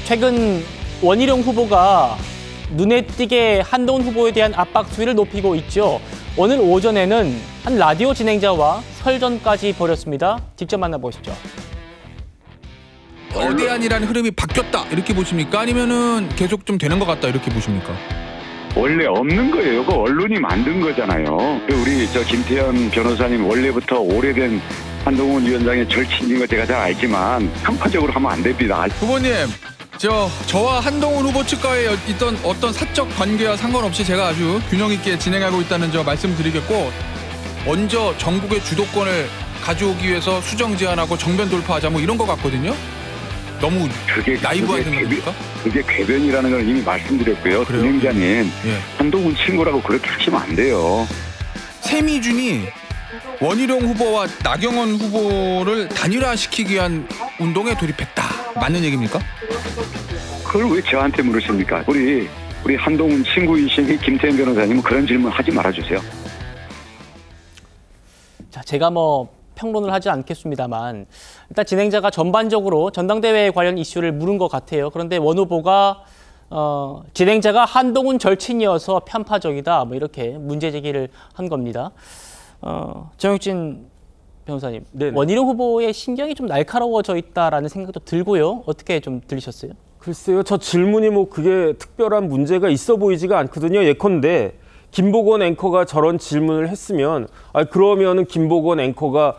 최근 원희룡 후보가 눈에 띄게 한동훈 후보에 대한 압박 수위를 높이고 있죠. 오늘 오전에는 한 라디오 진행자와 설전까지 벌였습니다. 직접 만나보시죠. 거대한이라는 흐름이 바뀌었다 이렇게 보십니까? 아니면은 계속 좀 되는 것 같다 이렇게 보십니까? 원래 없는 거예요. 이거 언론이 만든 거잖아요. 우리 김태현 변호사님 원래부터 오래된 한동훈 위원장의 절친인 거 제가 잘 알지만 편파적으로 하면 안 됩니다. 후보님, 저와 한동훈 후보 측과의 있던 어떤 사적 관계와 상관없이 제가 아주 균형 있게 진행하고 있다는 점 말씀드리겠고, 먼저 전국의 주도권을 가져오기 위해서 수정 제안하고 정변 돌파하자 뭐 이런 것 같거든요. 너무 나이브한 생각입니까? 그게 궤변이라는 걸 이미 말씀드렸고요. 진행자님, 예. 한동훈 친구라고 그렇게 하시면 안 돼요. 세미준이 원희룡 후보와 나경원 후보를 단일화시키기 위한 운동에 돌입했다. 맞는 얘기입니까? 그걸 왜 저한테 물으십니까? 우리 한동훈 친구이신 김태현 변호사님은 그런 질문 하지 말아주세요. 자, 제가 평론을 하지 않겠습니다만 일단 진행자가 전반적으로 전당대회 관련 이슈를 물은 것 같아요. 그런데 원 후보가 진행자가 한동훈 절친이어서 편파적이다 이렇게 문제 제기를 한 겁니다. 정혁진 변호사님, 네네. 원희룡 후보의 신경이 좀 날카로워져 있다라는 생각도 들고요. 어떻게 좀 들리셨어요? 글쎄요, 저 질문이 그게 특별한 문제가 있어 보이지가 않거든요. 예컨대 김보건 앵커가 저런 질문을 했으면 그러면은 김보건 앵커가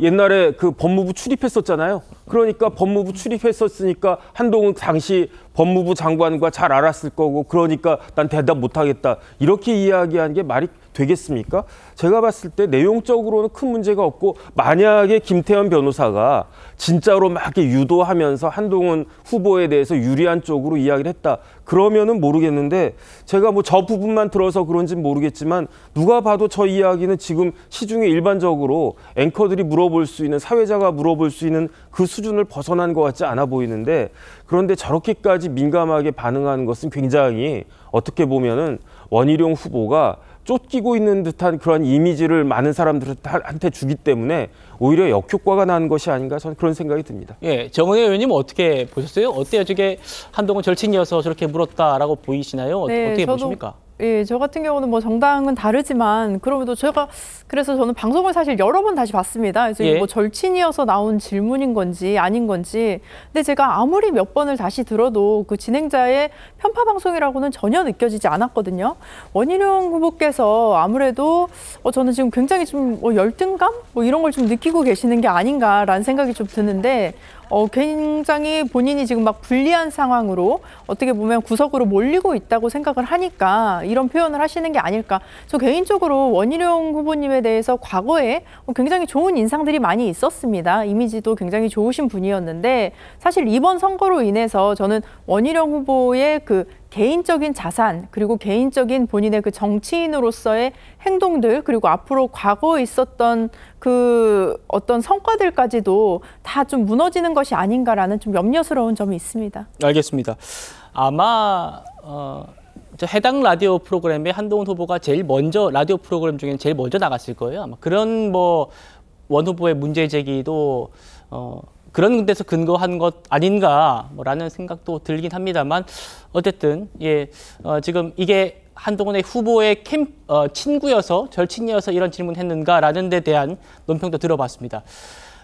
옛날에 그 법무부 출입했었잖아요. 그러니까 법무부 출입했었으니까 한동훈 당시 법무부 장관과 잘 알았을 거고, 그러니까 난 대답 못하겠다 이렇게 이야기한 게 말이 되겠습니까? 제가 봤을 때 내용적으로는 큰 문제가 없고, 만약에 김태현 변호사가 진짜로 막 이렇게 유도하면서 한동훈 후보에 대해서 유리한 쪽으로 이야기를 했다, 그러면은 모르겠는데, 제가 저 부분만 들어서 그런지는 모르겠지만 누가 봐도 저 이야기는 지금 시중에 일반적으로 앵커들이 물어볼 수 있는, 사회자가 물어볼 수 있는 그 수준을 벗어난 것 같지 않아 보이는데, 그런데 저렇게까지 민감하게 반응하는 것은 굉장히 어떻게 보면은 원희룡 후보가 쫓기고 있는 듯한 그런 이미지를 많은 사람들한테 주기 때문에 오히려 역효과가 나는 것이 아닌가, 저는 그런 생각이 듭니다. 예, 정은혜 의원님 어떻게 보셨어요? 어때요? 저게 한동훈 절친이어서 저렇게 물었다라고 보이시나요? 네, 어떻게 보십니까? 예, 저 같은 경우는 정당은 다르지만 그럼에도 그래서 저는 방송을 사실 여러 번 다시 봤습니다. 그래서 예. 절친이어서 나온 질문인 건지 아닌 건지. 근데 제가 아무리 몇 번을 다시 들어도 그 진행자의 편파 방송이라고는 전혀 느껴지지 않았거든요. 원희룡 후보께서 아무래도 저는 지금 굉장히 좀 열등감 이런 걸 좀 느끼고 계시는 게 아닌가라는 생각이 좀 드는데, 굉장히 본인이 지금 불리한 상황으로 어떻게 보면 구석으로 몰리고 있다고 생각을 하니까 이런 표현을 하시는 게 아닐까. 저 개인적으로 원희룡 후보님에 대해서 과거에 굉장히 좋은 인상들이 많이 있었습니다. 이미지도 굉장히 좋으신 분이었는데, 사실 이번 선거로 인해서 저는 원희룡 후보의 그 개인적인 자산, 그리고 개인적인 본인의 그 정치인으로서의 행동들, 그리고 앞으로 과거에 있었던 그 어떤 성과들까지도 다 좀 무너지는 것이 아닌가라는 좀 염려스러운 점이 있습니다. 알겠습니다. 아마 해당 라디오 프로그램에 한동훈 후보가 제일 먼저, 라디오 프로그램 중에 제일 먼저 나갔을 거예요. 아마 그런 원 후보의 문제 제기도 그런 데서 근거한 것 아닌가라는 생각도 들긴 합니다만, 어쨌든 지금 이게 한동훈의 후보의 친구여서, 절친이어서 이런 질문했는가라는 데 대한 논평도 들어봤습니다.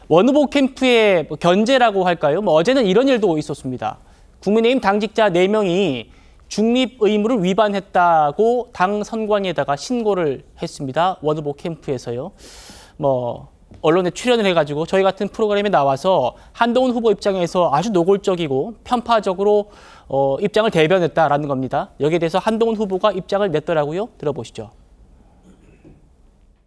원 후보 캠프의 견제라고 할까요? 어제는 이런 일도 있었습니다. 국민의힘 당직자 4명이 중립 의무를 위반했다고 당 선관위에다가 신고를 했습니다. 원 후보 캠프에서요. 언론에 출연을 해가지고 저희 같은 프로그램에 나와서 한동훈 후보 입장에서 아주 노골적이고 편파적으로 입장을 대변했다라는 겁니다. 여기에 대해서 한동훈 후보가 입장을 냈더라고요. 들어보시죠.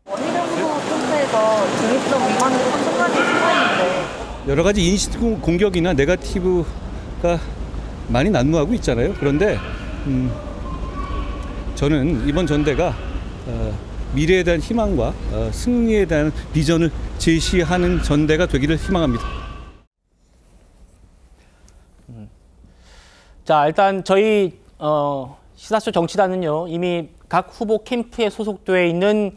원희룡 후보 캠프에서 중립성 위반으로 판정받은 수사인데 여러 가지 인식 공격이나 네거티브가 많이 난무하고 있잖아요. 그런데 저는 이번 전대가 미래에 대한 희망과 승리에 대한 비전을 제시하는 전대가 되기를 희망합니다. 자, 일단 저희 시사쇼 정치단은요, 이미 각 후보 캠프에 소속되어 있는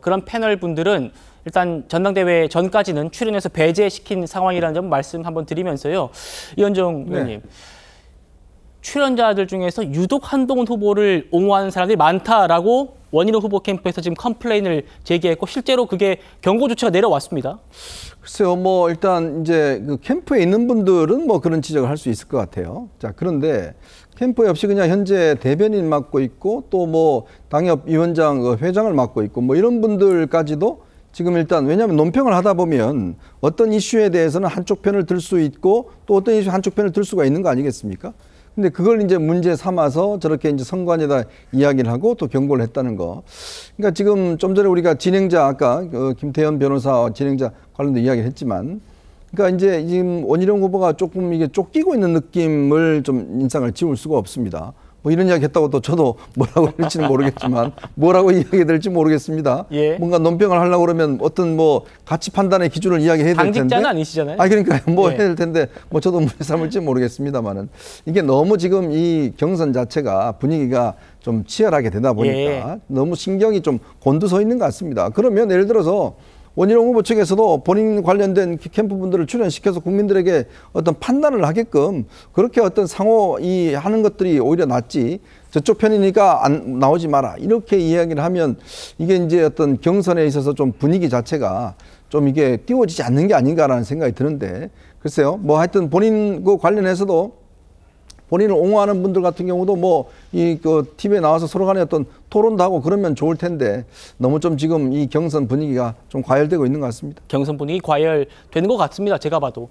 그런 패널 분들은 일단 전당대회 전까지는 출연해서 배제시킨 상황이라는 점 말씀 한번 드리면서요. 이현정 의원님. 출연자들 중에서 유독 한동훈 후보를 옹호하는 사람들이 많다라고 원희룡 후보 캠프에서 지금 컴플레인을 제기했고 실제로 그게 경고 조치가 내려왔습니다. 글쎄요, 뭐 일단 이제 그 캠프에 있는 분들은 뭐 그런 지적을 할 수 있을 것 같아요. 자, 그런데 캠프 없이 그냥 현재 대변인 맡고 있고 또 뭐 당협위원장 회장을 맡고 있고 뭐 이런 분들까지도 지금 일단 왜냐하면 논평을 하다 보면 어떤 이슈에 대해서는 한쪽 편을 들 수 있고 또 어떤 이슈 한쪽 편을 들 수가 있는 거 아니겠습니까? 근데 그걸 이제 문제 삼아서 저렇게 이제 선관위에다 이야기를 하고 또 경고를 했다는 거. 그러니까 지금 좀 전에 우리가 진행자 아까 김태현 변호사 진행자 관련된 이야기를 했지만 그러니까 이제 지금 원희룡 후보가 조금 이게 쫓기고 있는 느낌을 좀 인상을 지울 수가 없습니다. 뭐 이런 이야기 했다고 또 저도 뭐라고 할지는 모르겠지만 뭐라고 이야기 될지 모르겠습니다. 예. 뭔가 논평을 하려고 그러면 어떤 뭐 가치 판단의 기준을 이야기해야 될 텐데. 당직자는 아니시잖아요. 그러니까요. 뭐 예. 해야 될 텐데 뭐 저도 문제 삼을지 모르겠습니다만은 이게 너무 지금 이 경선 자체가 분위기가 좀 치열하게 되다 보니까 예. 너무 신경이 좀 곤두서 있는 것 같습니다. 그러면 예를 들어서 원희룡 후보 측에서도 본인 관련된 캠프 분들을 출연시켜서 국민들에게 어떤 판단을 하게끔 그렇게 어떤 상호 이 하는 것들이 오히려 낫지 저쪽 편이니까 안 나오지 마라 이렇게 이야기를 하면 이게 이제 어떤 경선에 있어서 좀 분위기 자체가 좀 이게 띄워지지 않는 게 아닌가라는 생각이 드는데 글쎄요 뭐 하여튼 본인 그 관련해서도 본인을 옹호하는 분들 같은 경우도 뭐 이 그 TV에 나와서 서로 간에 어떤 토론도 하고 그러면 좋을 텐데 너무 좀 지금 이 경선 분위기가 좀 과열되고 있는 것 같습니다. 경선 분위기 과열되는 것 같습니다. 제가 봐도.